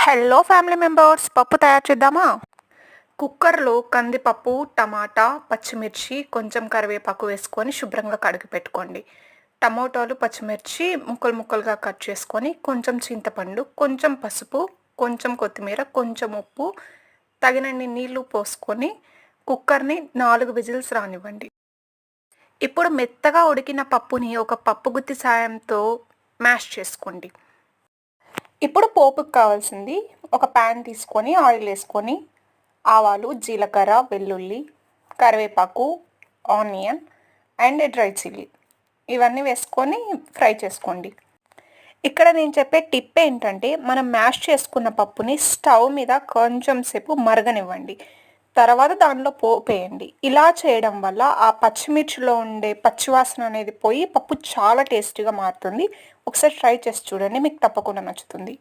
Hello family members, పప్పు తయారు చేద్దామా? కుక్కర్లో కందిపప్పు, టమాటా, పచ్చిమిర్చి, కొంచెం కరివేపాకు వేసుకొని శుభ్రంగా కడిగి పెట్టుకోండి. టమోటాలు, పచ్చిమిర్చి ముక్కలు ముక్కలుగా కట్ చేసుకొని, కొంచెం చింతపండు, కొంచెం పసుపు, కొంచెం కొత్తిమీర, కొంచెం ఉప్పు, తగినన్ని నీళ్లు పోసుకొని కుక్కర్ని 4 విజిల్స్ రానివ్వండి. ఇప్పుడు మెత్తగా ఉడికిన పప్పుని ఒక పప్పు గుత్తి సాయంతో మ్యాష్ చేసుకోండి. ఇప్పుడు పోపుకి కావాల్సింది ఒక ప్యాన్ తీసుకొని ఆయిల్ వేసుకొని ఆవాలు, జీలకర్ర, వెల్లుల్లి, కరివేపాకు, ఆనియన్ అండ్ డ్రై చిల్లీ ఇవన్నీ వేసుకొని ఫ్రై చేసుకోండి. ఇక్కడ నేను చెప్పే టిప్ ఏంటంటే, మనం మ్యాష్ చేసుకున్న పప్పుని స్టవ్ మీద కొంచెం సేపు మరగనివ్వండి. తర్వాత దానిలో పోపు వేయండి. ఇలా చేయడం వల్ల ఆ పచ్చిమిర్చిలో ఉండే పచ్చివాసన అనేది పోయి పప్పు చాలా టేస్టీగా మారుతుంది. ఒకసారి ట్రై చేసి చూడండి, మీకు తప్పకుండా నచ్చుతుంది.